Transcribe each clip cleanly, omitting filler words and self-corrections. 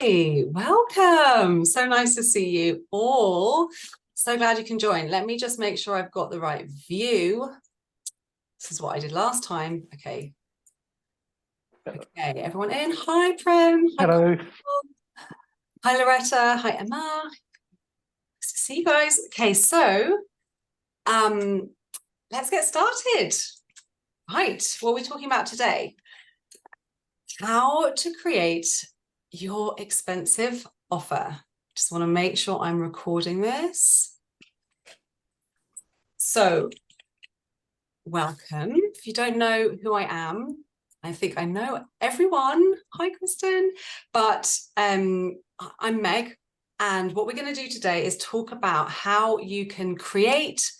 Hey, welcome. So nice to see you all. So glad you can join. Let me just make sure I've got the right view. This is what I did last time. Okay. Okay, everyone in. Hi, Prem. Hi, Hello. Carl. Hi, Loretta. Hi, Emma. Nice to see you guys. Okay, so let's get started. Right, what are we talking about today? How to create your expensive offer. Just want to make sure I'm recording this. So, welcome. If you don't know who I am, I think I know everyone. Hi, Kristen. But I'm Meg, and what we're going to do today is talk about how you can create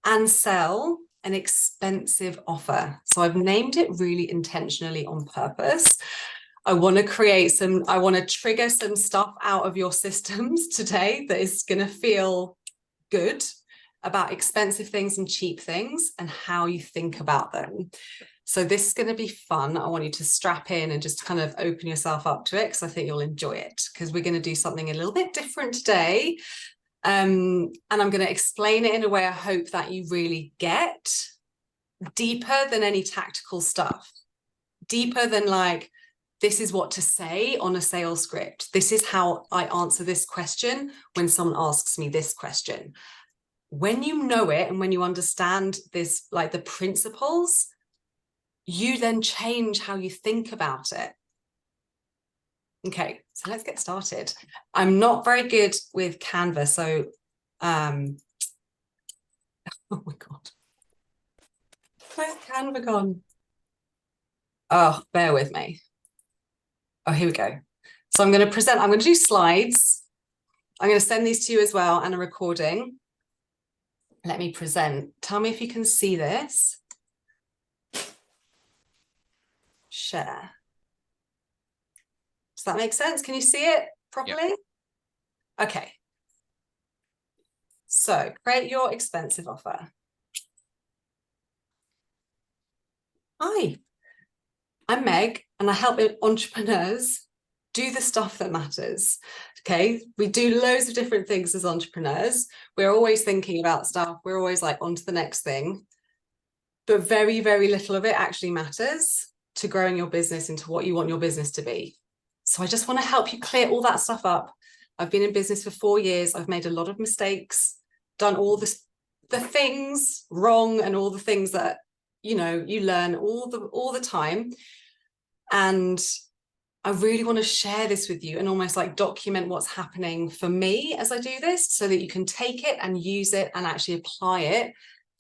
and sell an expensive offer. So I've named it really intentionally on purpose. I want to trigger some stuff out of your systems today that is going to feel good about expensive things and cheap things and how you think about them. So this is going to be fun. I want you to strap in and just kind of open yourself up to it because I think you'll enjoy it, because we're going to do something a little bit different today. And I'm going to explain it in a way I hope that you really get, deeper than any tactical stuff, deeper than like, this is what to say on a sales script. This is how I answer this question when someone asks me this question. When you know it and when you understand this, like the principles, you then change how you think about it. Okay, so let's get started. I'm not very good with Canva, so oh my God. Where's Canva gone? Oh, bear with me. Oh, here we go. So I'm going to do slides. I'm going to send these to you as well and a recording. Let me present. Tell me if you can see this. Share. Does that make sense? Can you see it properly? Yeah. Okay. So create your expensive offer. Hi, I'm Meg, and I help entrepreneurs do the stuff that matters. Okay, we do loads of different things as entrepreneurs. We're always thinking about stuff. We're always like on to the next thing. But very, very little of it actually matters to growing your business into what you want your business to be. So I just want to help you clear all that stuff up. I've been in business for 4 years. I've made a lot of mistakes, done all the things wrong and all the things that, you know, you learn all the time. And I really want to share this with you and almost like document what's happening for me as I do this, so that you can take it and use it and actually apply it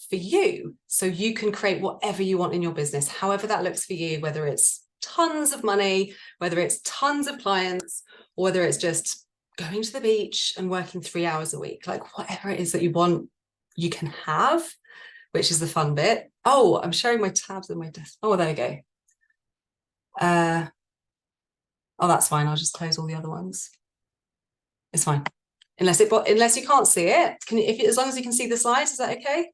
for you, so you can create whatever you want in your business, however that looks for you, whether it's tons of money, whether it's tons of clients, or whether it's just going to the beach and working 3 hours a week. Like whatever it is that you want, you can have, which is the fun bit. Oh, I'm sharing my tabs on my desk. Oh, there we go. Oh, that's fine. I'll just close all the other ones. It's fine. Unless you can't see it. As long as you can see the slides, is that okay?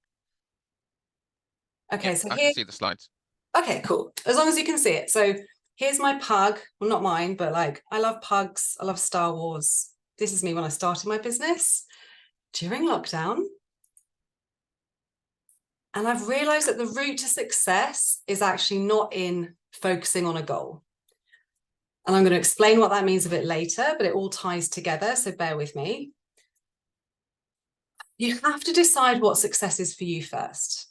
Okay, so I can see the slides. Okay, cool. As long as you can see it. So here's my pug. Well, not mine, but like I love pugs. I love Star Wars. This is me when I started my business during lockdown. And I've realized that the route to success is actually not in focusing on a goal. And I'm going to explain what that means a bit later, but it all ties together, so bear with me. You have to decide what success is for you first.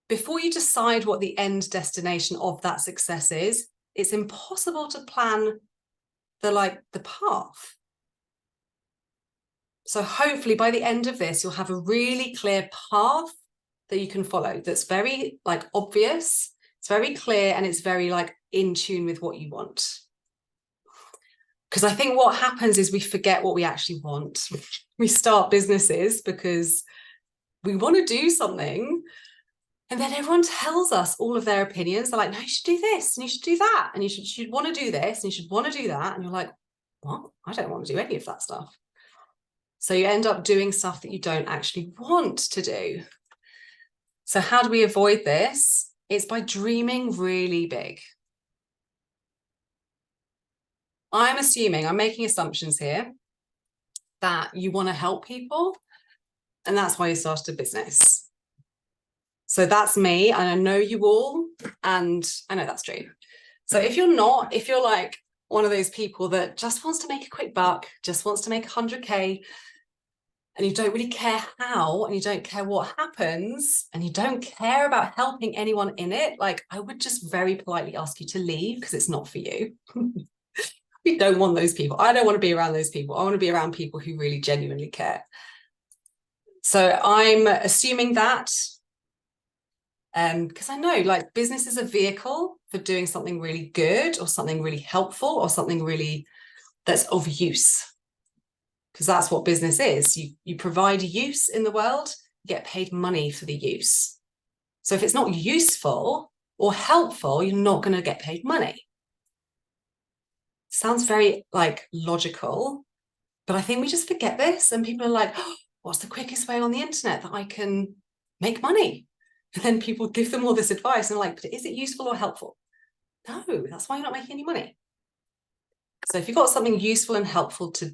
Before you decide what the end destination of that success is, it's impossible to plan the path. So hopefully by the end of this, you'll have a really clear path that you can follow. That's very like obvious. It's very clear and it's very like in tune with what you want. Because I think what happens is we forget what we actually want. We start businesses because we want to do something, and then everyone tells us all of their opinions. They're like, no, you should do this and you should do that. And you should want to do this and you should want to do that. And you're like, what? I don't want to do any of that stuff. So you end up doing stuff that you don't actually want to do. So how do we avoid this? It's by dreaming really big. I'm assuming, I'm making assumptions here that you want to help people, and that's why you started a business. So that's me, and I know you all, and I know that's true. So if you're not, if you're like one of those people that just wants to make a quick buck, just wants to make 100K, and you don't really care how, and you don't care what happens, and you don't care about helping anyone in it, like, I would just very politely ask you to leave, because it's not for you. We don't want those people. I don't want to be around those people. I want to be around people who really genuinely care. So I'm assuming that, because I know, like, business is a vehicle for doing something really good, or something really helpful, or something really that's of use. Because that's what business is. You provide use in the world, you get paid money for the use. So if it's not useful or helpful, you're not going to get paid money. Sounds very like logical, but I think we just forget this, and people are like, oh, what's the quickest way on the internet that I can make money? And then people give them all this advice and like, but is it useful or helpful? No, that's why you're not making any money. So if you've got something useful and helpful to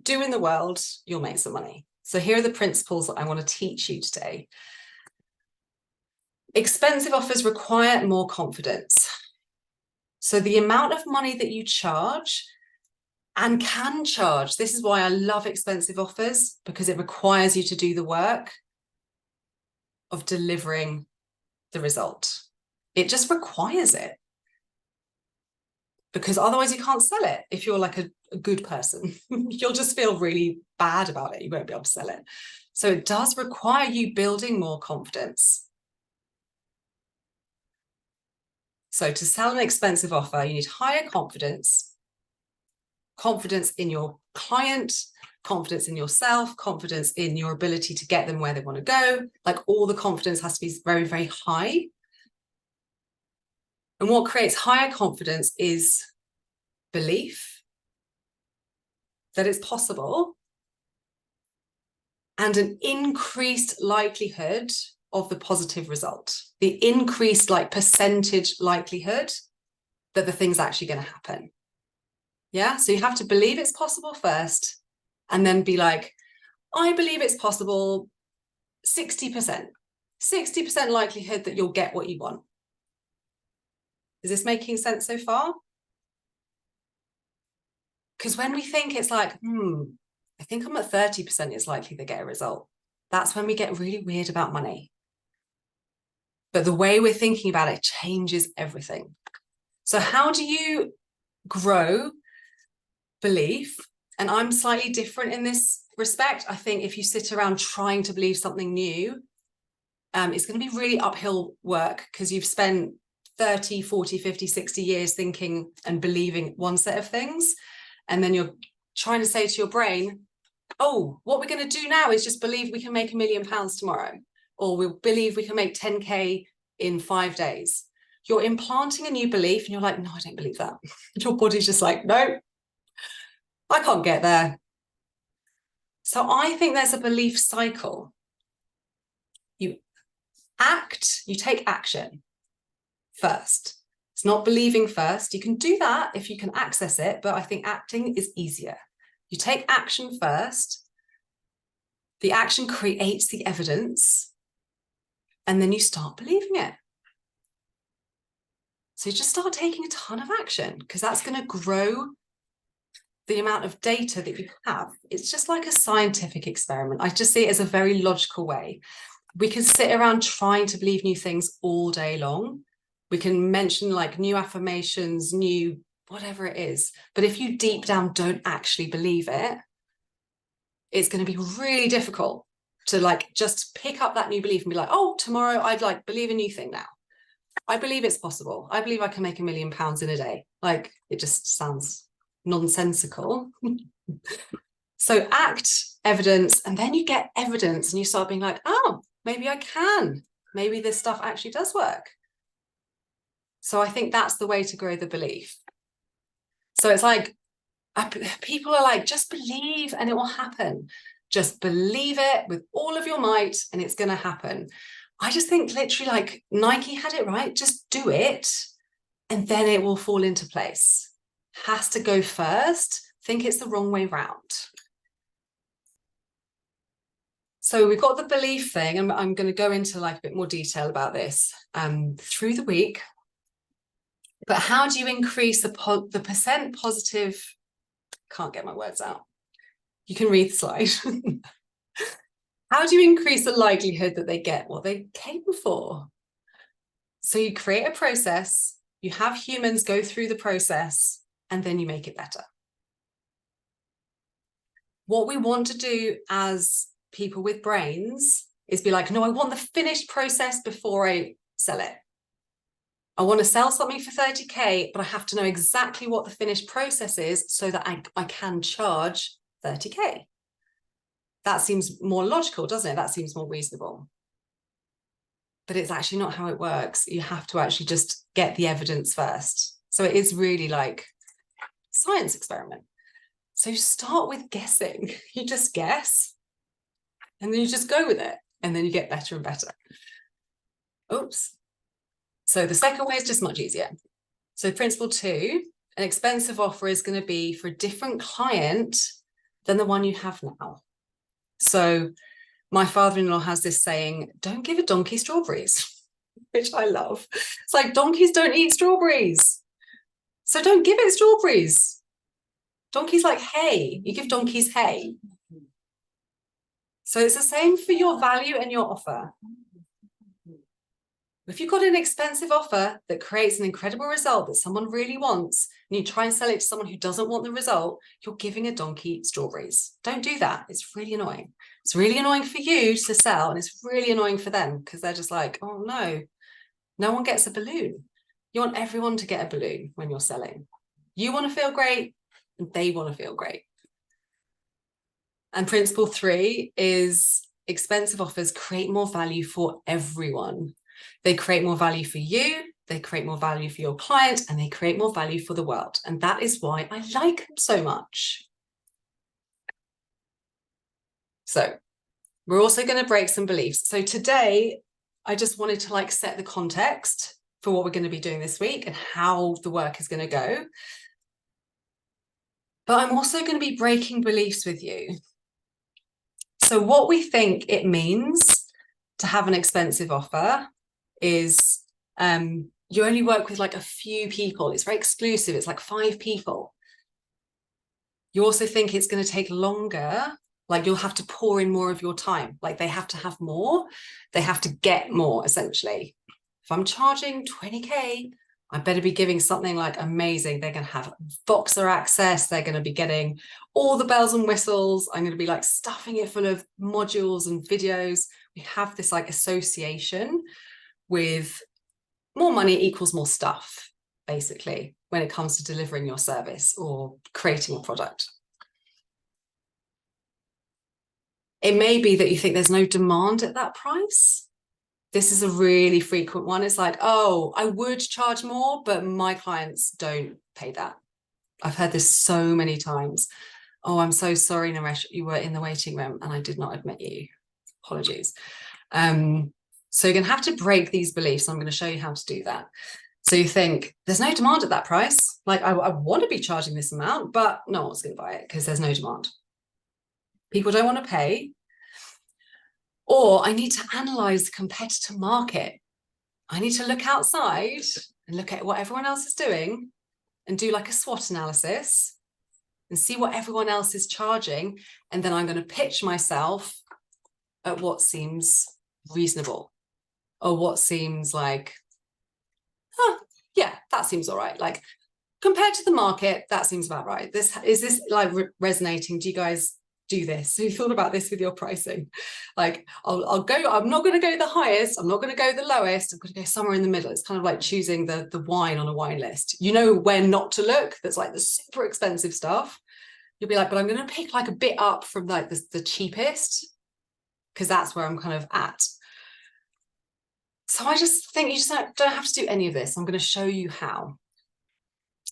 do in the world, you'll make some money. So here are the principles that I want to teach you today. Expensive offers require more confidence. So the amount of money that you charge and can charge, this is why I love expensive offers, because it requires you to do the work of delivering the result. It just requires it, because otherwise you can't sell it. If you're like a good person, you'll just feel really bad about it. You won't be able to sell it. So it does require you building more confidence. So to sell an expensive offer, you need higher confidence, confidence in your client, confidence in yourself, confidence in your ability to get them where they want to go. Like, all the confidence has to be very, very high. And what creates higher confidence is belief that it's possible, and an increased likelihood of the positive result, the increased like percentage likelihood that the thing's actually going to happen. Yeah, so you have to believe it's possible first, and then be like, I believe it's possible 60%, 60% likelihood that you'll get what you want. Is this making sense so far? Because when we think it's like, I think I'm at 30% it's likely to get a result, that's when we get really weird about money. But the way we're thinking about it changes everything. So how do you grow belief? And I'm slightly different in this respect. I think if you sit around trying to believe something new, it's going to be really uphill work, because you've spent 30, 40, 50, 60 years thinking and believing one set of things. And then you're trying to say to your brain, oh, what we're going to do now is just believe we can make £1 million tomorrow, or we'll believe we can make 10K in 5 days. You're implanting a new belief, and you're like, no, I don't believe that. Your body's just like, no, I can't get there. So I think there's a belief cycle. You act, you take action first. It's not believing first. You can do that if you can access it, but I think acting is easier. You take action first. The action creates the evidence, and then you start believing it. So you just start taking a ton of action, because that's going to grow the amount of data that you have. It's just like a scientific experiment. I just see it as a very logical way. We can sit around trying to believe new things all day long. We can mention like new affirmations, new whatever it is. But if you deep down don't actually believe it, it's going to be really difficult to like just pick up that new belief and be like, oh, tomorrow I'd like believe a new thing now. I believe it's possible. I believe I can make £1 million in a day. Like, it just sounds nonsensical. So act, evidence, and then you get evidence and you start being like, oh, maybe I can. Maybe this stuff actually does work. So I think that's the way to grow the belief. So it's like, people are like, just believe and it will happen. Just believe it with all of your might and it's going to happen. I just think literally like Nike had it right. Just do it and then it will fall into place. has to go first, think it's the wrong way round. So we've got the belief thing, and I'm going to go into like a bit more detail about this through the week. But how do you increase the percent positive? Can't get my words out. You can read the slide. How do you increase the likelihood that they get what they came for? So you create a process, you have humans go through the process, and then you make it better. What we want to do as people with brains is be like, no, I want the finished process before I sell it. I want to sell something for 30K, but I have to know exactly what the finished process is so that I can charge 30K. That seems more logical, doesn't it? That seems more reasonable. But it's actually not how it works. You have to actually just get the evidence first. So it is really like a science experiment. So you start with guessing. You just guess, and then you just go with it, and then you get better and better. Oops. So the second way is just much easier. So principle 2, an expensive offer is going to be for a different client than the one you have now. So my father-in-law has this saying, don't give a donkey strawberries, which I love. It's like, donkeys don't eat strawberries. So don't give it strawberries. Donkeys like hay. You give donkeys hay. So it's the same for your value and your offer. If you've got an expensive offer that creates an incredible result that someone really wants, and you try and sell it to someone who doesn't want the result, you're giving a donkey strawberries. Don't do that. It's really annoying. It's really annoying for you to sell, and it's really annoying for them because they're just like, oh no, no one gets a balloon. You want everyone to get a balloon when you're selling. You want to feel great, and they want to feel great. And principle 3 is expensive offers create more value for everyone. They create more value for you, they create more value for your client, and they create more value for the world. And that is why I like them so much. So we're also going to break some beliefs. So today, I just wanted to like set the context for what we're going to be doing this week and how the work is going to go. But I'm also going to be breaking beliefs with you. So what we think it means to have an expensive offer is you only work with like a few people. It's very exclusive. It's like 5 people. You also think it's going to take longer. Like you'll have to pour in more of your time. Like they have to have more. They have to get more, essentially. If I'm charging 20K, I better be giving something like amazing. They're going to have Voxer access. They're going to be getting all the bells and whistles. I'm going to be like stuffing it full of modules and videos. We have this like association with more money equals more stuff, basically, when it comes to delivering your service or creating a product. It may be that you think there's no demand at that price. This is a really frequent one. It's like, oh, I would charge more, but my clients don't pay that. I've heard this so many times. Oh, I'm so sorry, Naresh, you were in the waiting room and I did not admit you. Apologies. So you're going to have to break these beliefs. I'm going to show you how to do that. So you think there's no demand at that price. Like I want to be charging this amount, but no one's going to buy it because there's no demand. People don't want to pay. Or I need to analyze the competitor market. I need to look outside and look at what everyone else is doing and do like a SWOT analysis and see what everyone else is charging. And then I'm going to pitch myself at what seems reasonable or what seems like, oh, yeah, that seems all right. Like compared to the market, that seems about right. Is this like resonating? Do you guys do this? So you thought about this with your pricing? Like I'll go, I'm not going to go the highest, I'm not going to go the lowest, I'm going to go somewhere in the middle. It's kind of like choosing the wine on a wine list. You know where not to look. That's like the super expensive stuff. You'll be like, but I'm going to pick like a bit up from like the cheapest because that's where I'm kind of at. So I just think you just don't have to do any of this. I'm going to show you how.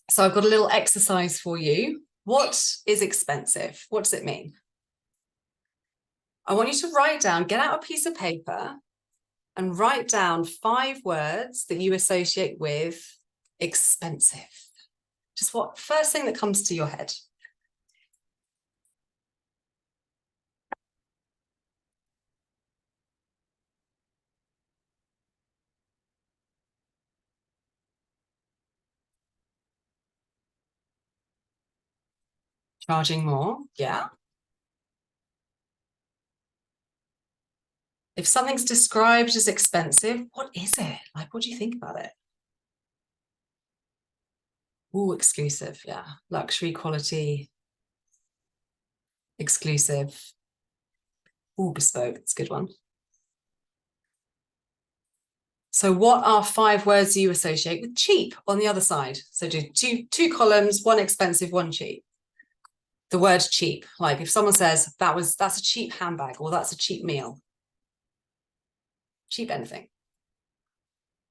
So I've got a little exercise for you. What is expensive? What does it mean? I want you to write down, get out a piece of paper and write down 5 words that you associate with expensive. Just what first thing that comes to your head? Charging more, yeah. If something's described as expensive, what is it? Like, what do you think about it? Oh, exclusive, yeah. Luxury, quality, exclusive. Oh, bespoke, it's a good one. So what are 5 words you associate with cheap on the other side? So do two columns, one expensive, one cheap. The word cheap, like if someone says that's a cheap handbag or that's a cheap meal. Cheap anything.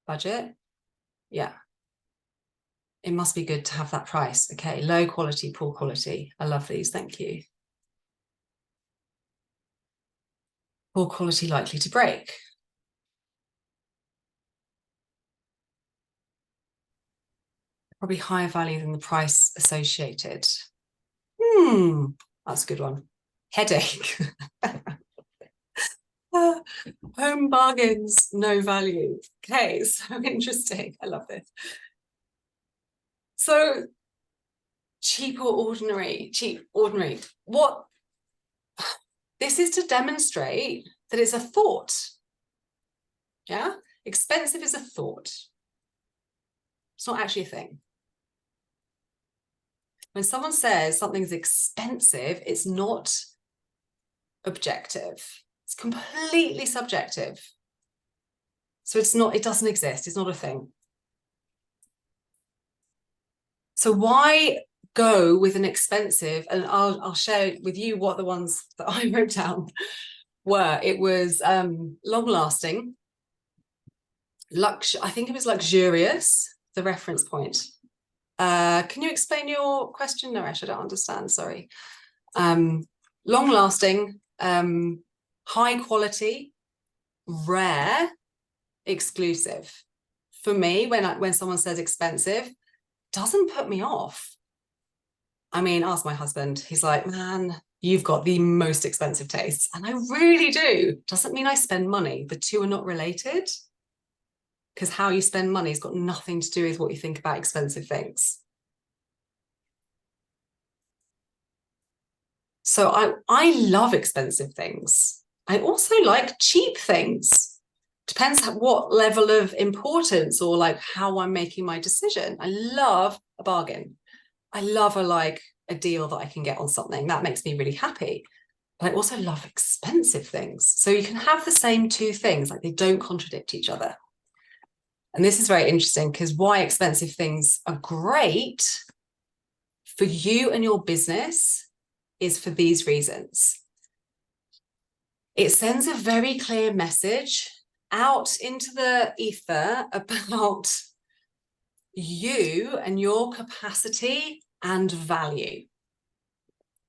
Budget, yeah. It must be good to have that price. Okay, low quality, poor quality. I love these, thank you. Poor quality, likely to break. Probably higher value than the price associated. That's a good one. Headache. Home bargains, no value. Okay, so interesting. I love this. So cheap or ordinary? Cheap, ordinary. What? This is to demonstrate that it's a thought. Yeah? Expensive is a thought. It's not actually a thing. When someone says something's expensive, it's not objective. It's completely subjective. So it doesn't exist. It's not a thing. So why go with an expensive, and I'll share with you what the ones that I wrote down were. It was long lasting, I think it was luxurious, the reference point. Can you explain your question, Naresh? I don't understand, sorry. Long lasting, high quality, rare, exclusive. For me, when someone says expensive, doesn't put me off. I mean, ask my husband. He's like, man, you've got the most expensive tastes. And I really do. Doesn't mean I spend money. The two are not related, because how you spend money has got nothing to do with what you think about expensive things. So I love expensive things. I also like cheap things. Depends what level of importance or like how I'm making my decision. I love a bargain. I love a deal that I can get on something. That makes me really happy. But I also love expensive things. So you can have the same two things, like they don't contradict each other. And this is very interesting because why expensive things are great for you and your business is for these reasons. It sends a very clear message out into the ether about you and your capacity and value,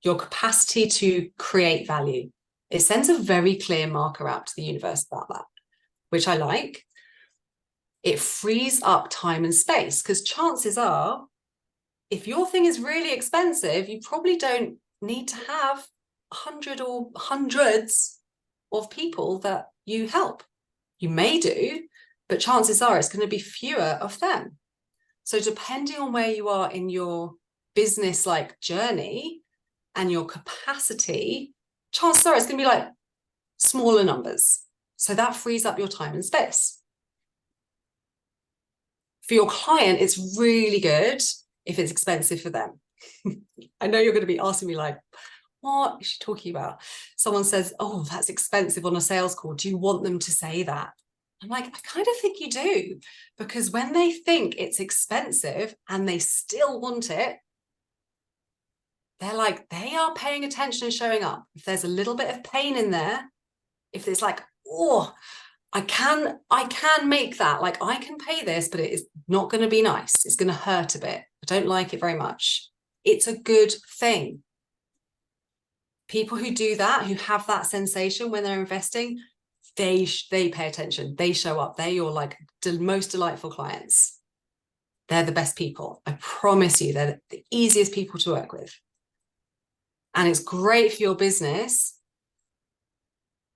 your capacity to create value. It sends a very clear marker out to the universe about that, which I like. It frees up time and space because chances are, if your thing is really expensive, you probably don't need to have 100 or hundreds of people that you help. You may do, but chances are it's going to be fewer of them. So depending on where you are in your business like journey and your capacity, chances are it's going to be like smaller numbers. So that frees up your time and space. For your client, it's really good if it's expensive for them. I know you're going to be asking me like, what is she talking about? Someone says, oh, that's expensive on a sales call. Do you want them to say that? I'm like, I kind of think you do, because when they think it's expensive and they still want it, they're like, they are paying attention and showing up. If there's a little bit of pain in there, if it's like, oh, I can make that, like I can pay this, but it is not going to be nice. It's going to hurt a bit. I don't like it very much. It's a good thing. People who do that, who have that sensation when they're investing, they pay attention. They show up. They're your like most delightful clients. they're the best people. I promise you, they're the easiest people to work with. And it's great for your business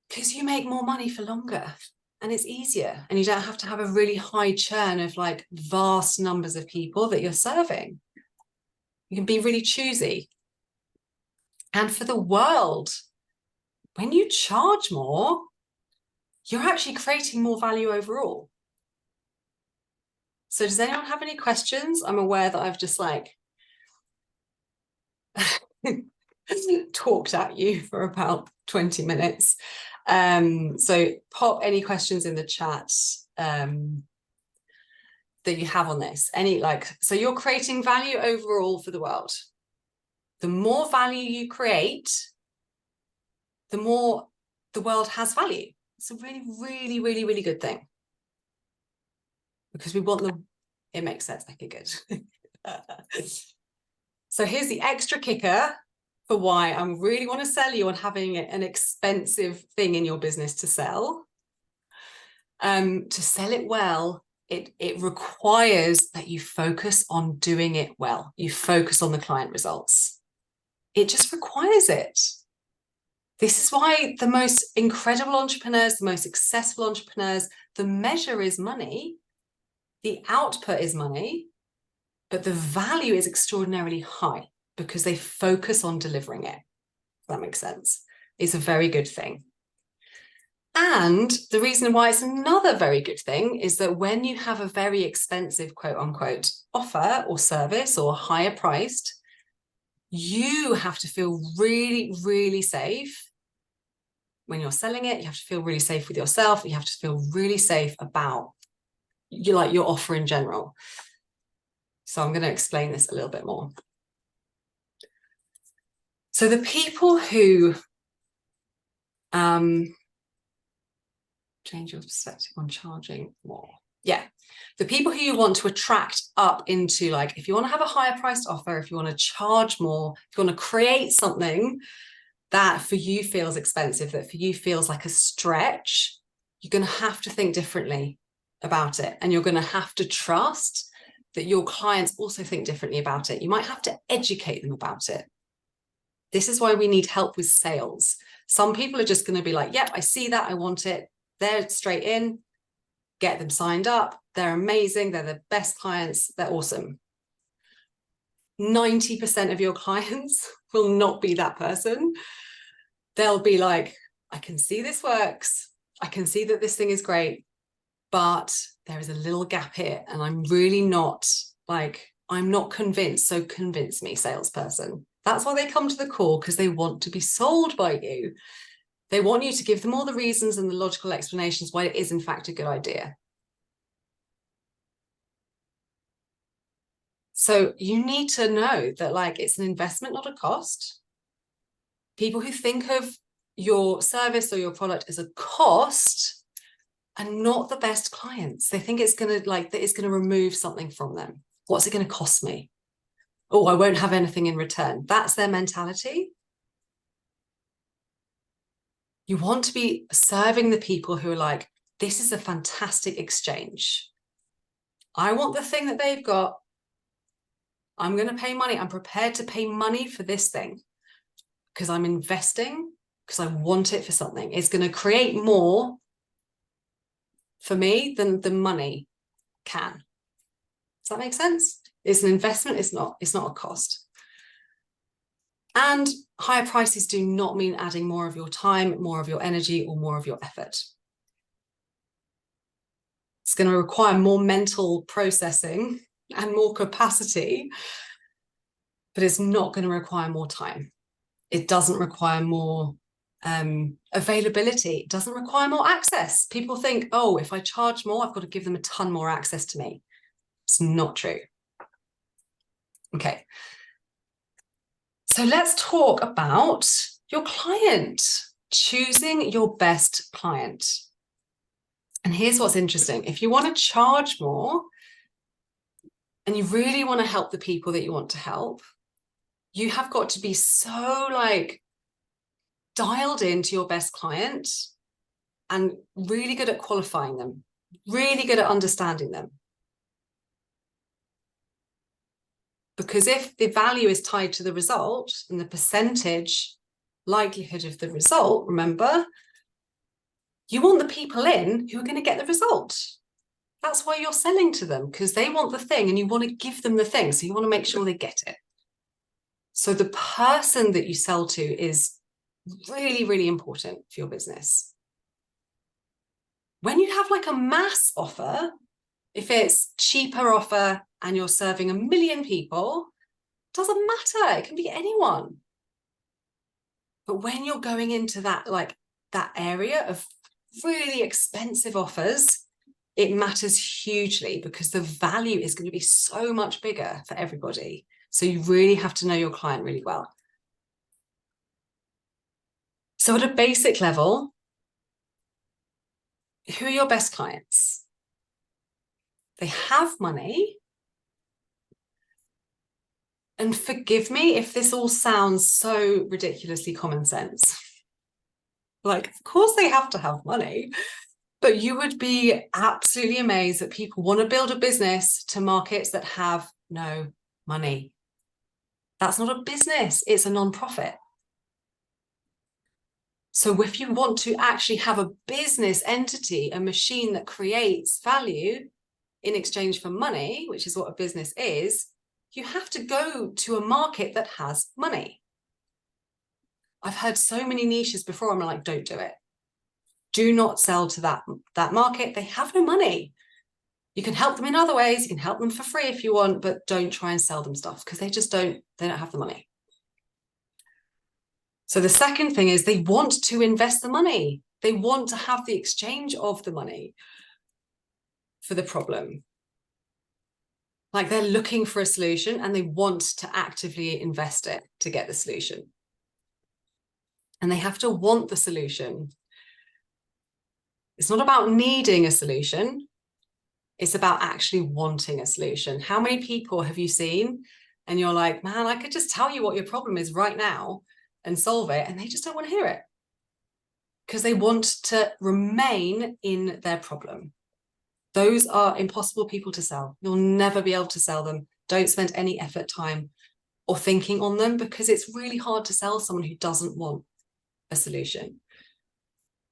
because you make more money for longer and it's easier. And you don't have to have a really high churn of like vast numbers of people that you're serving. You can be really choosy. And for the world, when you charge more, you're actually creating more value overall. So does anyone have any questions? I'm aware that I've just like talked at you for about 20 minutes. So pop any questions in the chat that you have on this. So you're creating value overall for the world. The more value you create, the more the world has value. It's a really, really, really, really good thing. Because we want it makes sense. Okay, good. So here's the extra kicker for why I really want to sell you on having an expensive thing in your business to sell. To sell it well, it requires that you focus on doing it well. You focus on the client results. It just requires it. This is why the most incredible entrepreneurs, the most successful entrepreneurs, the measure is money, the output is money, but the value is extraordinarily high because they focus on delivering it. If that makes sense. It's a very good thing. And the reason why it's another very good thing is that when you have a very expensive, quote unquote, offer or service or higher priced, you have to feel really, really safe when you're selling it. You have to feel really safe with yourself. You have to feel really safe about your offer in general. So I'm going to explain this a little bit more. So the people who change your perspective on charging more. Yeah. The people who you want to attract up into, like, if you want to have a higher priced offer, if you want to charge more, if you want to create something that for you feels expensive, that for you feels like a stretch, you're going to have to think differently about it. And you're going to have to trust that your clients also think differently about it. You might have to educate them about it. This is why we need help with sales. Some people are just going to be like, yep, I see that, I want it. They're straight in, get them signed up. They're amazing. They're the best clients. They're awesome. 90% of your clients will not be that person. They'll be like, I can see this works. I can see that this thing is great, but there is a little gap here. And I'm really not I'm not convinced. So convince me, salesperson. That's why they come to the call, because they want to be sold by you. They want you to give them all the reasons and the logical explanations why it is in fact a good idea. So you need to know that it's an investment, not a cost. People who think of your service or your product as a cost are not the best clients. They think it's going to remove something from them. What's it going to cost me? Oh, I won't have anything in return. That's their mentality. You want to be serving the people who are like, this is a fantastic exchange. I want the thing that they've got. I'm going to pay money. I'm prepared to pay money for this thing because I'm investing, because I want it for something. It's going to create more for me than the money can. Does that make sense? It's an investment. It's not a cost. And higher prices do not mean adding more of your time, more of your energy, or more of your effort. It's going to require more mental processing and more capacity, but it's not going to require more time. It doesn't require more availability. It doesn't require more access. People think, oh, if I charge more, I've got to give them a ton more access to me. It's not true. Okay. So let's talk about your client, choosing your best client. And here's what's interesting. If you want to charge more and you really want to help the people that you want to help, you have got to be so dialed into your best client and really good at qualifying them, really good at understanding them. Because if the value is tied to the result and the percentage likelihood of the result, remember, you want the people in who are going to get the result. That's why you're selling to them, because they want the thing and you want to give them the thing. So you want to make sure they get it. So the person that you sell to is really, really important for your business. When you have like a mass offer, if it's cheaper offer and you're serving 1 million people, doesn't matter. It can be anyone. But when you're going into that, like that area of really expensive offers, it matters hugely because the value is going to be so much bigger for everybody. So you really have to know your client really well. So at a basic level, who are your best clients? They have money. And forgive me if this all sounds so ridiculously common sense. Like, of course they have to have money, but you would be absolutely amazed that people want to build a business to markets that have no money. That's not a business, it's a non-profit. So if you want to actually have a business entity, a machine that creates value in exchange for money, which is what a business is, you have to go to a market that has money. I've heard so many niches before, I'm like, don't do it. Do not sell to that market. They have no money. You can help them in other ways. You can help them for free if you want, but don't try and sell them stuff because they don't have the money. So the second thing is they want to invest the money. They want to have the exchange of the money for the problem. Like they're looking for a solution and they want to actively invest it to get the solution. And they have to want the solution. It's not about needing a solution. It's about actually wanting a solution. How many people have you seen and you're like, man, I could just tell you what your problem is right now and solve it. And they just don't want to hear it because they want to remain in their problem. Those are impossible people to sell. You'll never be able to sell them. Don't spend any effort, time, or thinking on them because it's really hard to sell someone who doesn't want a solution.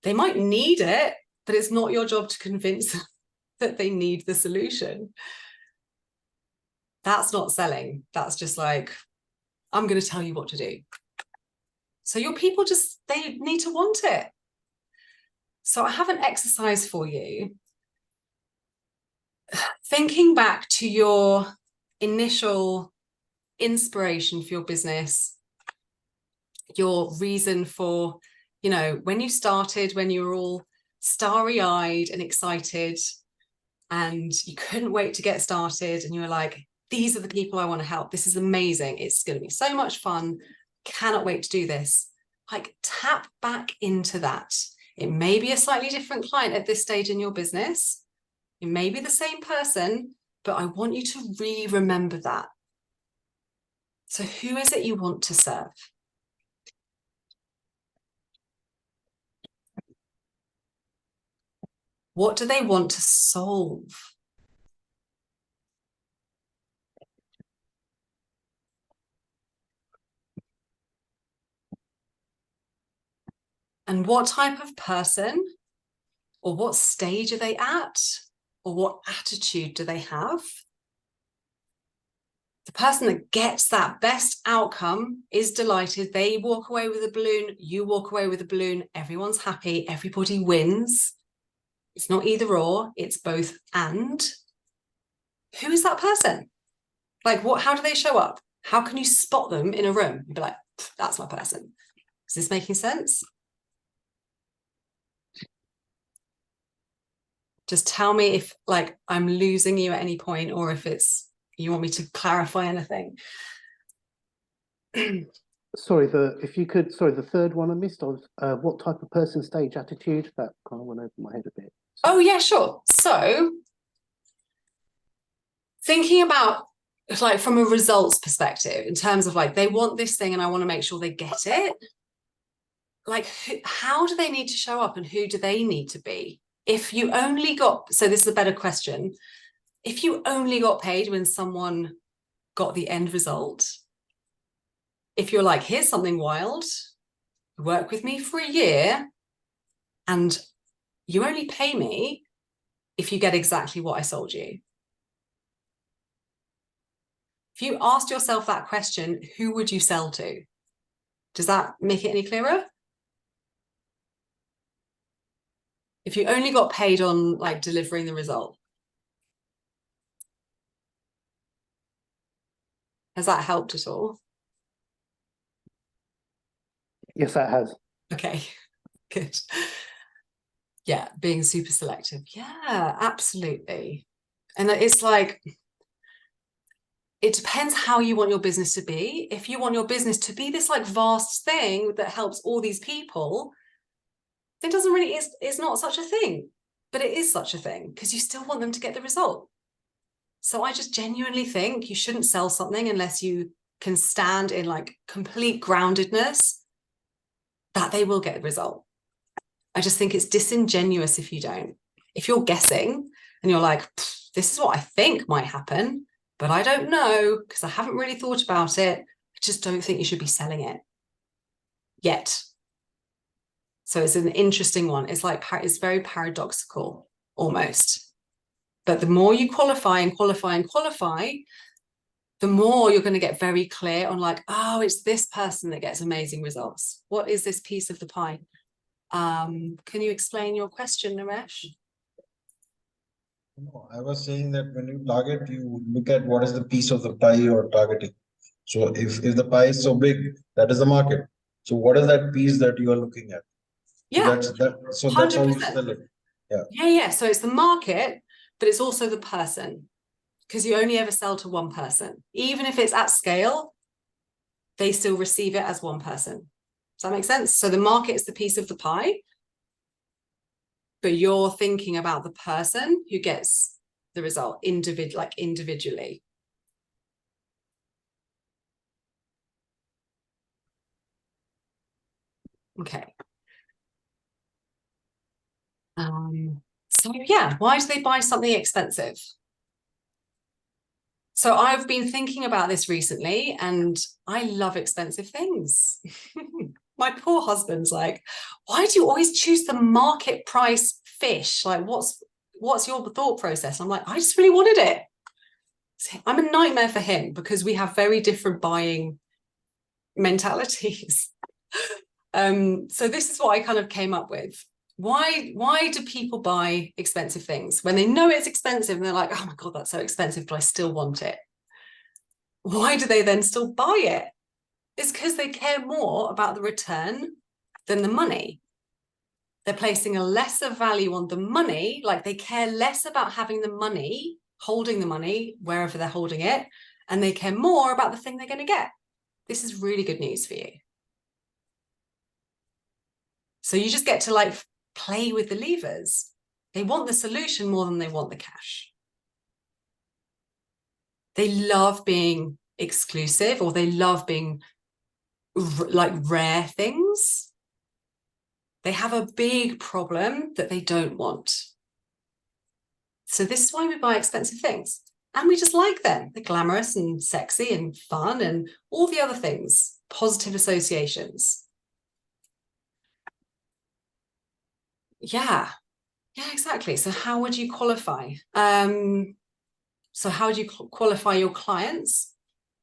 They might need it, but it's not your job to convince them that they need the solution. That's not selling. That's just like, I'm going to tell you what to do. So your people they need to want it. So I have an exercise for you. Thinking back to your initial inspiration for your business, your reason for, when you started, when you were all starry-eyed and excited and you couldn't wait to get started and you were like, these are the people I want to help. This is amazing. It's going to be so much fun. Cannot wait to do this. Like tap back into that. It may be a slightly different client at this stage in your business. It may be the same person, but I want you to remember that. So who is it you want to serve? What do they want to solve? And what type of person or what stage are they at? Or what attitude do they have? The person that gets that best outcome is delighted. They walk away with a balloon. You walk away with a balloon. Everyone's happy. Everybody wins. It's not either or. It's both and. Who is that person? Like how do they show up? How can you spot them in a room? You'd be like, that's my person. Is this making sense? Just tell me if like I'm losing you at any point or if you want me to clarify anything. Sorry, the third one I missed of what type of person, stage, attitude, that kind of went over my head a bit. Oh yeah, sure. So thinking about like from a results perspective in terms of like they want this thing and I want to make sure they get it. Like how do they need to show up and who do they need to be? If you only got, so this is a better question. If you only got paid when someone got the end result. If you're like, here's something wild, work with me for a year and you only pay me if you get exactly what I sold you. If you asked yourself that question, who would you sell to? Does that make it any clearer? If you only got paid on like delivering the result. Has that helped at all? Yes, that has. Okay, good. Yeah, being super selective. Yeah, absolutely. And it's like, it depends how you want your business to be. If you want your business to be this like vast thing that helps all these people, it doesn't really, it's not such a thing, but it is such a thing because you still want them to get the result. So I just genuinely think you shouldn't sell something unless you can stand in like complete groundedness that they will get the result. I just think it's disingenuous if you don't. If you're guessing and you're like, this is what I think might happen, but I don't know because I haven't really thought about it. I just don't think you should be selling it yet. So it's an interesting one. It's like, it's very paradoxical almost. But the more you qualify and qualify and qualify, the more you're going to get very clear on like, oh, it's this person that gets amazing results. What is this piece of the pie? Can you explain your question, Naresh? No, I was saying that when you target, you look at what is the piece of the pie you're targeting. So if the pie is so big, that is the market. So what is that piece that you are looking at? Yeah, So that's how you 100%. sell it. Yeah. Yeah. So it's the market, but it's also the person, because you only ever sell to one person. Even if it's at scale, they still receive it as one person. Does that make sense? So the market is the piece of the pie, but you're thinking about the person who gets the result individually. Okay. So yeah, why do they buy something expensive? So I've been thinking about this recently and I love expensive things. My poor husband's like, why do you always choose the market price fish? Like, what's your thought process? I'm like, I just really wanted it. I'm a nightmare for him because we have very different buying mentalities. So this is what I kind of came up with. Why do people buy expensive things when they know it's expensive and they're like, oh my God, that's so expensive, but I still want it? Why do they then still buy it? It's because they care more about the return than the money. They're placing a lesser value on the money, like they care less about having the money, holding the money wherever they're holding it, and they care more about the thing they're going to get. This is really good news for you. So you just get to like play with the levers. They want the solution more than they want the cash. They love being exclusive, or they love being like rare things. They have a big problem that they don't want. So this is why we buy expensive things. And we just like them. They're glamorous and sexy and fun and all the other things, positive associations. Yeah, exactly. So how would you qualify? So how would you qualify your clients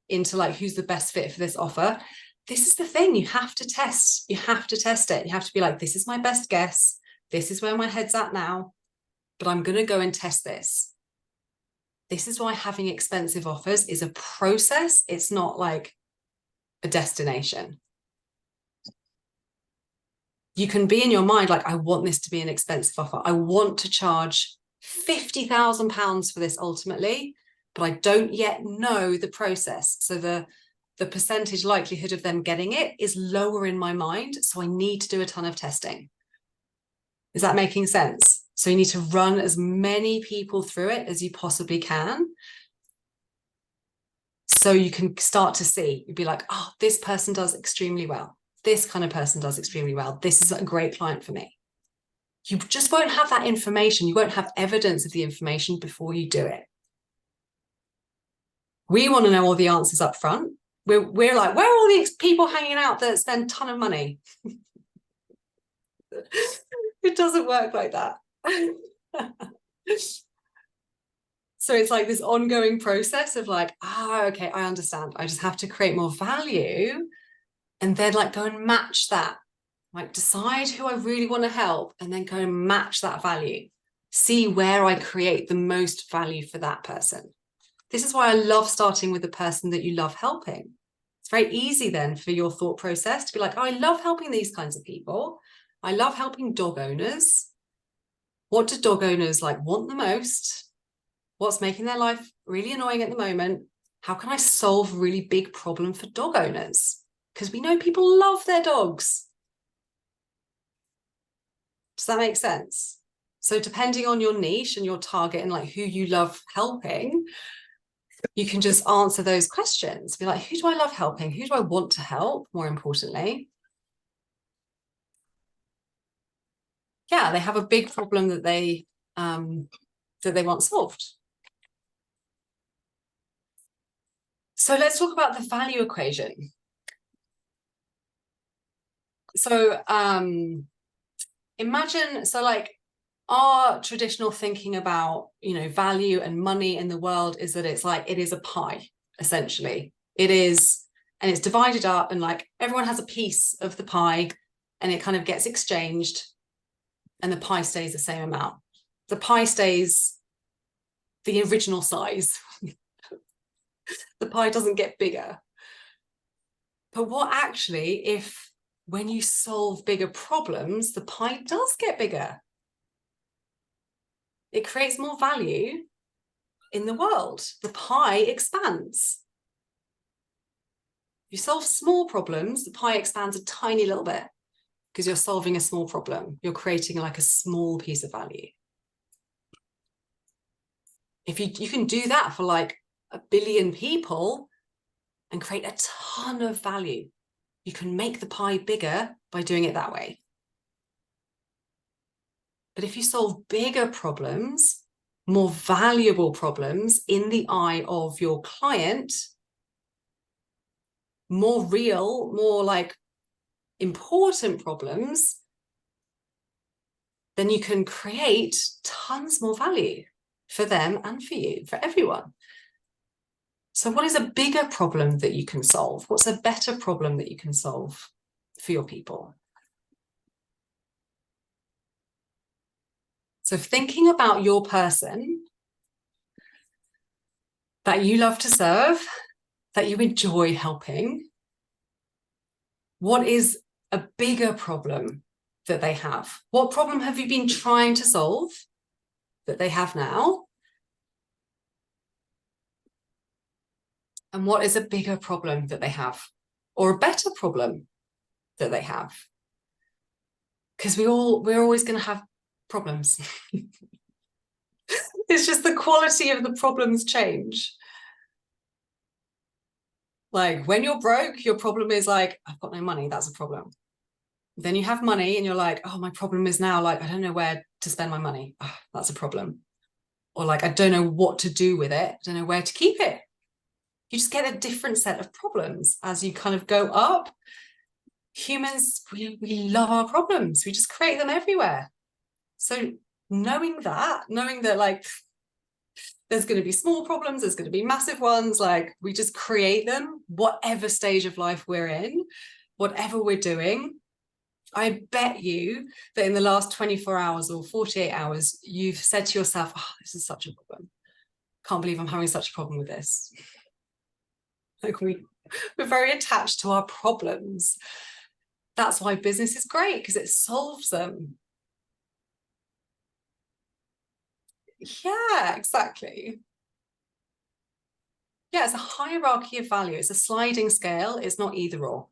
into like, who's the best fit for this offer? This is the thing, you have to test. You have to test it. You have to be like, this is my best guess. This is where my head's at now, but I'm going to go and test this. This is why having expensive offers is a process. It's not like a destination. You can be in your mind like, I want this to be an expensive offer. I want to charge £50,000 for this ultimately, but I don't yet know the process. So the percentage likelihood of them getting it is lower in my mind. So I need to do a ton of testing. Is that making sense? So you need to run as many people through it as you possibly can. So you can start to see, you'd be like, oh, this person does extremely well. This kind of person does extremely well. This is a great client for me. You just won't have that information. You won't have evidence of the information before you do it. We want to know all the answers up front. We're like, where are all these people hanging out that spend a ton of money? It doesn't work like that. So it's like this ongoing process of like, okay, I understand. I just have to create more value and then like go and match that. Like decide who I really want to help and then go and match that value. See where I create the most value for that person. This is why I love starting with the person that you love helping. It's very easy then for your thought process to be like, oh, I love helping these kinds of people. I love helping dog owners. What do dog owners like want the most? What's making their life really annoying at the moment? How can I solve a really big problem for dog owners? Because we know people love their dogs. Does that make sense? So depending on your niche and your target and like who you love helping, you can just answer those questions. Be like, who do I love helping? Who do I want to help? More importantly. Yeah, they have a big problem that they want solved. So let's talk about the value equation. So imagine, so like our traditional thinking about, you know, value and money in the world is that it's like, it is a pie, essentially. It is, and it's divided up and like everyone has a piece of the pie and it kind of gets exchanged and the pie stays the same amount. The pie stays the original size. The pie doesn't get bigger. But what actually, if when you solve bigger problems, the pie does get bigger? It creates more value in the world. The pie expands. If you solve small problems, the pie expands a tiny little bit because you're solving a small problem. You're creating like a small piece of value. If you can do that for like 1 billion people and create a ton of value, you can make the pie bigger by doing it that way. But if you solve bigger problems, more valuable problems in the eye of your client, more real, more like important problems, then you can create tons more value for them and for you, for everyone. So what is a bigger problem that you can solve? What's a better problem that you can solve for your people? So thinking about your person that you love to serve, that you enjoy helping, what is a bigger problem that they have? What problem have you been trying to solve that they have now? And what is a bigger problem that they have? Or a better problem that they have? Because we're always going to have problems. It's just the quality of the problems change. Like when you're broke, your problem is like, I've got no money, that's a problem. Then you have money and you're like, oh, my problem is now like, I don't know where to spend my money. Oh, that's a problem. Or like, I don't know what to do with it. I don't know where to keep it. You just get a different set of problems as you kind of go up. Humans, we love our problems. We just create them everywhere. So knowing that like, there's going to be small problems, there's going to be massive ones, like we just create them, whatever stage of life we're in, whatever we're doing. I bet you that in the last 24 hours or 48 hours, you've said to yourself, oh, this is such a problem. Can't believe I'm having such a problem with this. Like we're very attached to our problems. That's why business is great, because it solves them. Yeah, exactly. Yeah, it's a hierarchy of value. It's a sliding scale. It's not either or.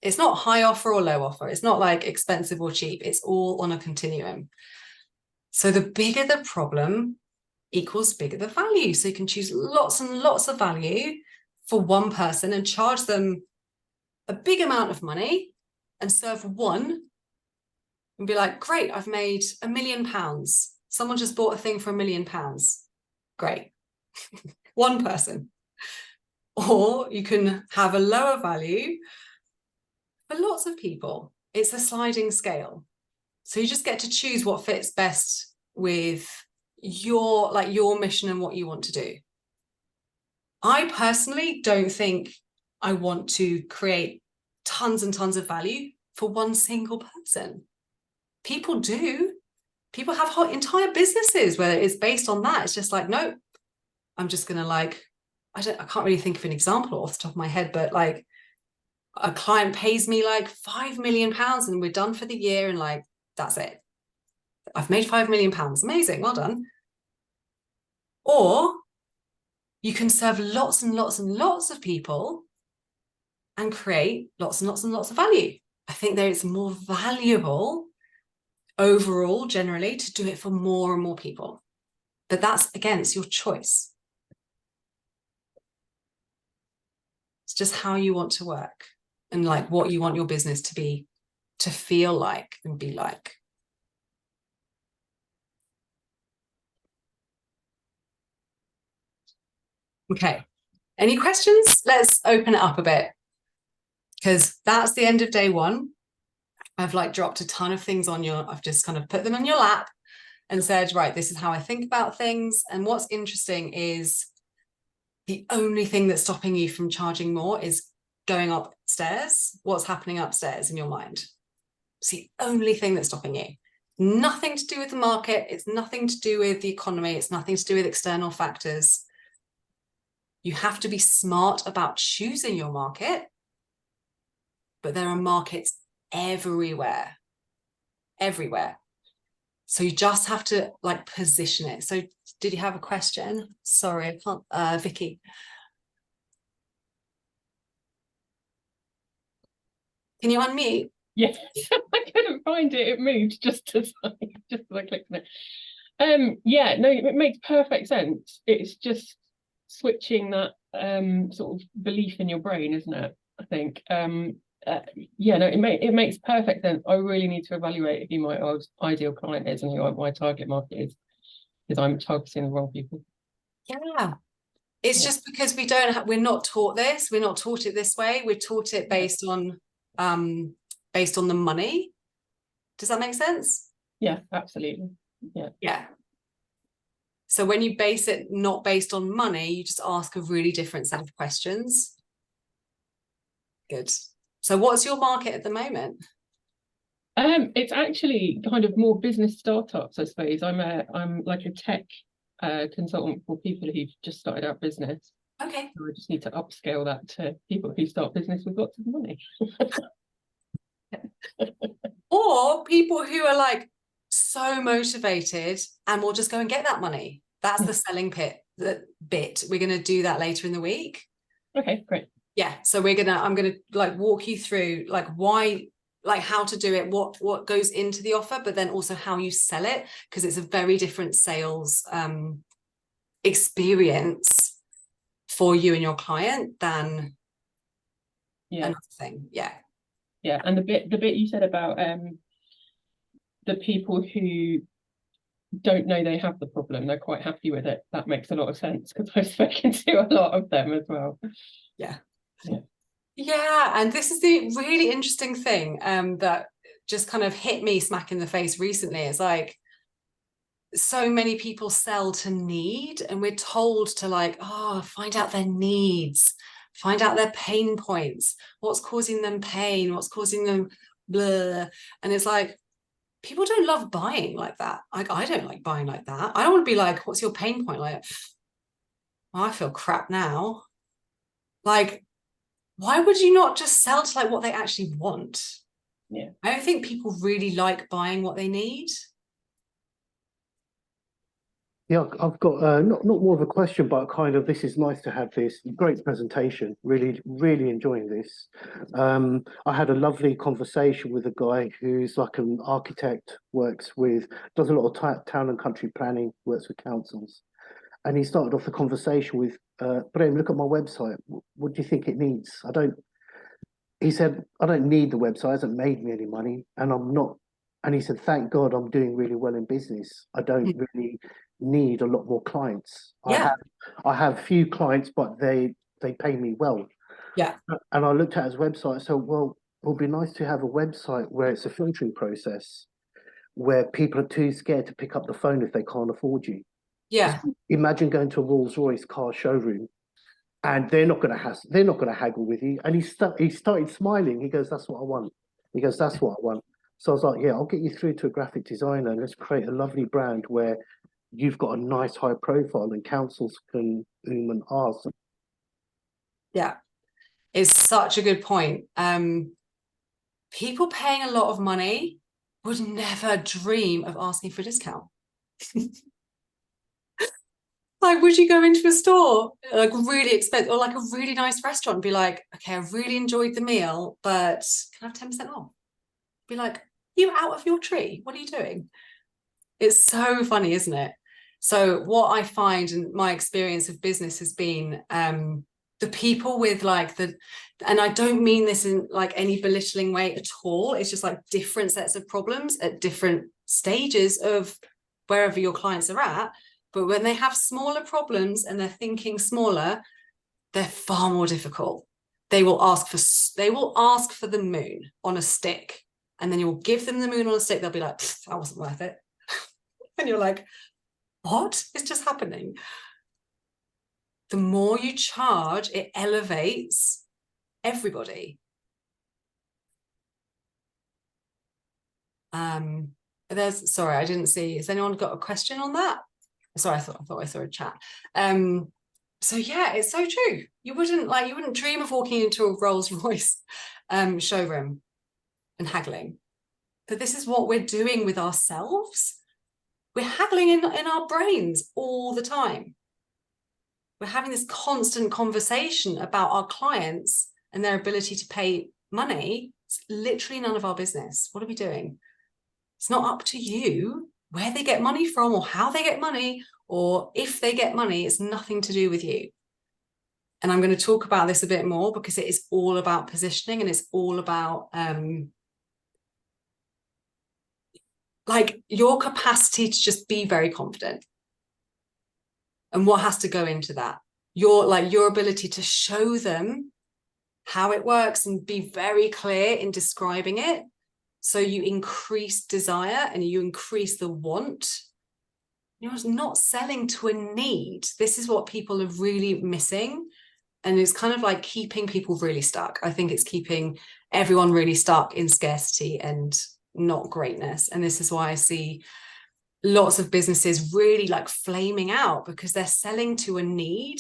It's not high offer or low offer. It's not like expensive or cheap. It's all on a continuum. So the bigger the problem equals bigger the value. So you can choose lots and lots of value for one person and charge them a big amount of money and serve one and be like, great, I've made £1 million. Someone just bought a thing for £1 million. Great. One person. or you can have a lower value for lots of people. It's a sliding scale. So you just get to choose what fits best with your mission and what you want to do. I personally don't think I want to create tons and tons of value for one single person. People do. People have whole entire businesses where it's based on that. It's just like, no, I'm just gonna I can't really think of an example off the top of my head, but like a client pays me like £5 million and we're done for the year, and like that's it. I've made £5 million. Amazing, well done. Or you can serve lots and lots and lots of people and create lots and lots and lots of value. I think that it's more valuable overall, generally, to do it for more and more people. But that's, again, it's your choice. It's just how you want to work and like what you want your business to be, to feel like and be like. Okay, any questions? Let's open it up a bit, because that's the end of day one. I've like dropped a ton of things on I've just kind of put them on your lap and said, right, this is how I think about things. And what's interesting is the only thing that's stopping you from charging more is going upstairs. What's happening upstairs in your mind? It's the only thing that's stopping you. Nothing to do with the market. It's nothing to do with the economy. It's nothing to do with external factors. You have to be smart about choosing your market, but there are markets everywhere. So you just have to like position it. So did you have a question? Sorry, I can't, Vicky. Can you unmute? Yes, I couldn't find it. It moved just as I clicked on it. Yeah, no, it makes perfect sense. It's just switching that sort of belief in your brain, isn't it? I think. Yeah, no, it makes perfect sense. I really need to evaluate who my ideal client is and who my target market is, because I'm targeting the wrong people. Yeah. It's just because we're not taught this. We're not taught it this way. We're taught it based on the money. Does that make sense? Yeah, absolutely. Yeah. So when you base it not based on money, you just ask a really different set of questions. Good. So what's your market at the moment? It's actually kind of more business startups, I suppose. I'm like a tech consultant for people who've just started out business. Okay. So I just need to upscale that to people who start business with lots of money. Or people who are like so motivated and will just go and get that money. That's the selling bit. We're going to do that later in the week. Okay, great. Yeah. So I'm going to like walk you through like why, like how to do it, what goes into the offer, but then also how you sell it, because it's a very different sales experience for you and your client than another thing. Yeah, and the bit you said about the people who don't know they have the problem, they're quite happy with it. That makes a lot of sense, because I've spoken to a lot of them as well. Yeah, and this is the really interesting thing that just kind of hit me smack in the face recently. It's like so many people sell to need, and we're told to like, find out their needs, find out their pain points, what's causing them pain, what's causing them blah. And it's like, people don't love buying like that. Like, I don't like buying like that. I don't want to be like, what's your pain point? Like, I feel crap now. Like, why would you not just sell to like what they actually want? Yeah. I don't think people really like buying what they need. Yeah, I've got not more of a question, but kind of, this is nice to have this great presentation. Really, really enjoying this. I had a lovely conversation with a guy who's like an architect, does a lot of town and country planning, works with councils. And he started off the conversation with, Brem, look at my website. What do you think it needs? He said, I don't need the website, it hasn't made me any money, and I'm not. And he said, thank God I'm doing really well in business. I don't really need a lot more clients. Yeah. I have few clients, but they they pay me well. Yeah. And I looked at his website. So, well, it would be nice to have a website where it's a filtering process, where people are too scared to pick up the phone if they can't afford you. Yeah. Imagine going to a Rolls-Royce car showroom and they're not going to haggle with you. And he started smiling. He goes, "That's what I want." He goes, "That's what I want." So I was like, "Yeah, I'll get you through to a graphic designer and let's create a lovely brand where you've got a nice high profile and councils can and ask." Yeah. It's such a good point. People paying a lot of money would never dream of asking for a discount. Like, would you go into a store, like really expensive, or like a really nice restaurant and be like, okay, I really enjoyed the meal, but can I have 10% off? Be like, you out of your tree? What are you doing? It's so funny, isn't it? So what I find in my experience of business has been the people with like and I don't mean this in like any belittling way at all. It's just like different sets of problems at different stages of wherever your clients are at. But when they have smaller problems and they're thinking smaller, they're far more difficult. They will ask for the moon on a stick, and then you'll give them the moon on a stick. They'll be like, that wasn't worth it. And you're like, what is just happening? The more you charge, it elevates everybody. Sorry, I didn't see. Has anyone got a question on that? Sorry, I thought I saw a chat. So yeah, it's so true. You wouldn't dream of walking into a Rolls-Royce showroom and haggling. But this is what we're doing with ourselves. We're haggling in our brains all the time. We're having this constant conversation about our clients and their ability to pay money. It's literally none of our business. What are we doing? It's not up to you where they get money from or how they get money, or if they get money. It's nothing to do with you. And I'm going to talk about this a bit more because it is all about positioning, and it's all about like your capacity to just be very confident. And what has to go into that? Your ability to show them how it works and be very clear in describing it. So you increase desire and you increase the want. You're not selling to a need. This is what people are really missing. And it's kind of like keeping people really stuck. I think it's keeping everyone really stuck in scarcity and not greatness. And this is why I see lots of businesses really like flaming out, because they're selling to a need,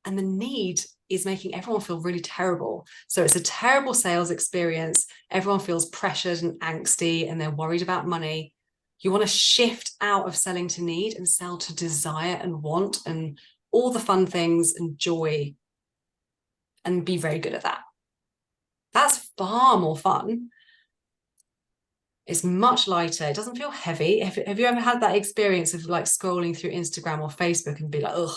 and the need is making everyone feel really terrible. So it's a terrible sales experience. Everyone feels pressured and angsty, and they're worried about money. You want to shift out of selling to need and sell to desire and want and all the fun things and joy, and be very good at that. That's far more fun. It's much lighter. It doesn't feel heavy. Have you ever had that experience of like scrolling through Instagram or Facebook and be like, ugh,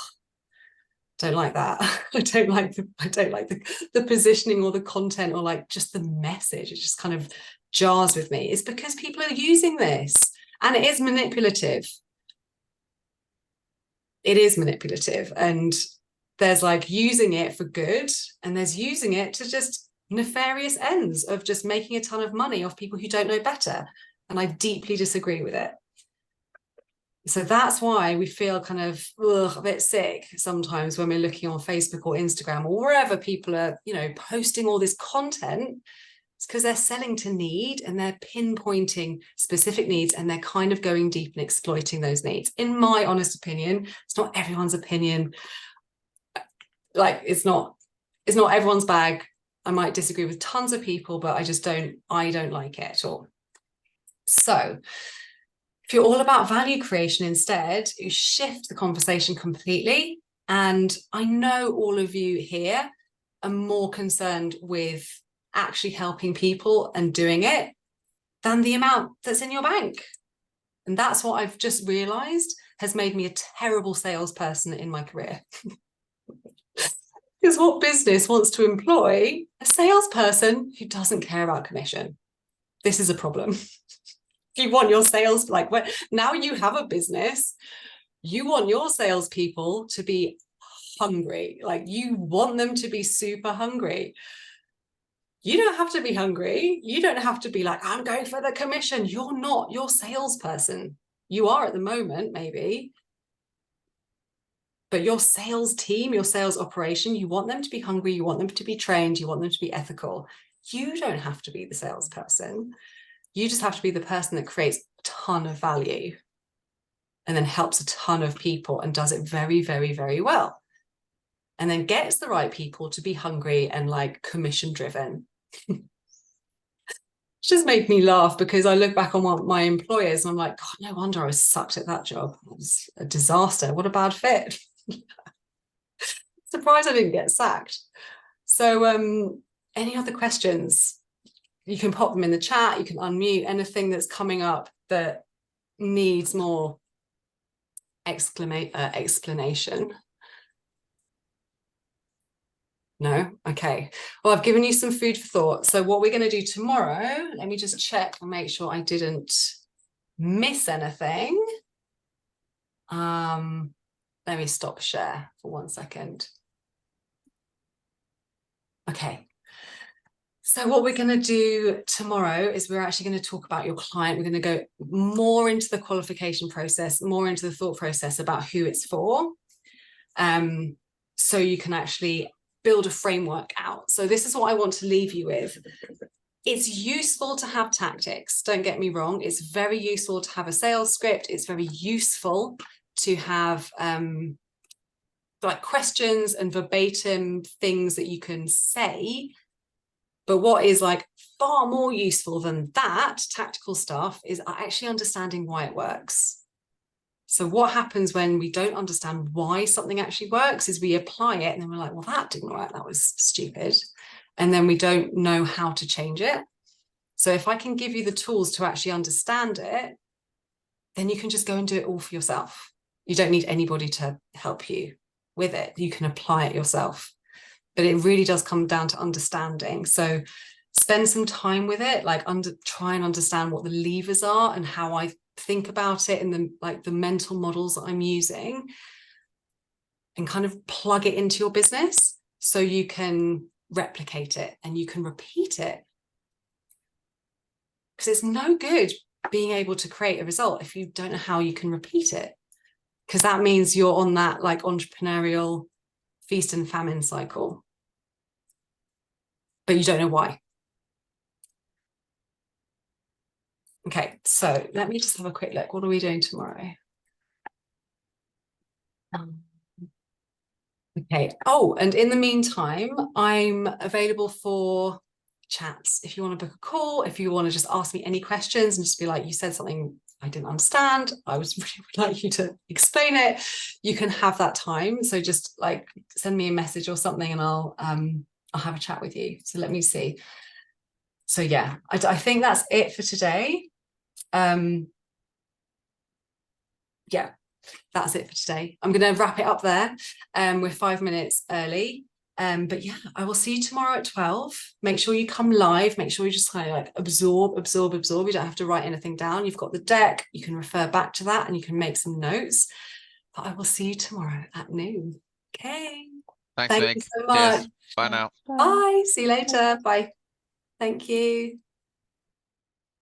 don't like that. I don't like the positioning or the content or like just the message. It just kind of jars with me. It's because people are using this, and it is manipulative. It is manipulative, and there's like using it for good, and there's using it to just nefarious ends of just making a ton of money off people who don't know better. And I deeply disagree with it. So that's why we feel kind of a bit sick sometimes when we're looking on Facebook or Instagram or wherever people are, posting all this content. It's because they're selling to need, and they're pinpointing specific needs, and they're kind of going deep and exploiting those needs. In my honest opinion, it's not everyone's opinion. Like it's not everyone's bag. I might disagree with tons of people, but I don't like it at all. So if you're all about value creation instead, you shift the conversation completely. And I know all of you here are more concerned with actually helping people and doing it than the amount that's in your bank. And that's what I've just realized has made me a terrible salesperson in my career. Because what business wants to employ a salesperson who doesn't care about commission? This is a problem. If you want your sales, now you have a business, you want your salespeople to be hungry. Like, you want them to be super hungry. You don't have to be hungry. You don't have to be like, I'm going for the commission. You're not your salesperson. You are at the moment, maybe. But your sales team, your sales operation, you want them to be hungry. You want them to be trained. You want them to be ethical. You don't have to be the salesperson. You just have to be the person that creates a ton of value and then helps a ton of people and does it very, very, very well. And then gets the right people to be hungry and like commission driven. Just made me laugh because I look back on my employers and I'm like, God, no wonder I was sucked at that job. It was a disaster. What a bad fit. Surprised I didn't get sacked. So any other questions? You can pop them in the chat. You can unmute anything that's coming up that needs more explanation. No? Okay. Well, I've given you some food for thought. So what we're going to do tomorrow, let me just check and make sure I didn't miss anything. Let me stop share for 1 second. Okay. So what we're going to do tomorrow is we're actually going to talk about your client. We're going to go more into the qualification process, more into the thought process about who it's for. So you can actually build a framework out. So this is what I want to leave you with. It's useful to have tactics. Don't get me wrong. It's very useful to have a sales script. It's very useful to have like questions and verbatim things that you can say. But what is like far more useful than that tactical stuff is actually understanding why it works. So what happens when we don't understand why something actually works is we apply it and then we're like, well, that didn't work. That was stupid. And then we don't know how to change it. So if I can give you the tools to actually understand it, then you can just go and do it all for yourself. You don't need anybody to help you with it. You can apply it yourself. But it really does come down to understanding. So spend some time with it, like try and understand what the levers are and how I think about it and the mental models that I'm using, and kind of plug it into your business so you can replicate it and you can repeat it. Because it's no good being able to create a result if you don't know how you can repeat it. Because that means you're on that like entrepreneurial feast and famine cycle, but you don't know why. Okay, so let me just have a quick look. What are we doing tomorrow? Okay. Oh, and in the meantime, I'm available for chats. If you want to book a call, if you want to just ask me any questions and just be like, you said something I didn't understand, I was really would like you to explain it, you can have that time. So just like send me a message or something and I'll have a chat with you. So let me see. So yeah, I think that's it for today. Yeah, that's it for today. I'm going to wrap it up there. We're 5 minutes early. But yeah, I will see you tomorrow at 12. Make sure you come live. Make sure you just kind of like absorb. You don't have to write anything down. You've got the deck. You can refer back to that and you can make some notes. But I will see you tomorrow at noon. Okay. Thanks, Thank Meg. you so much. Cheers. Bye now. Bye. See you later. Bye. Thank you.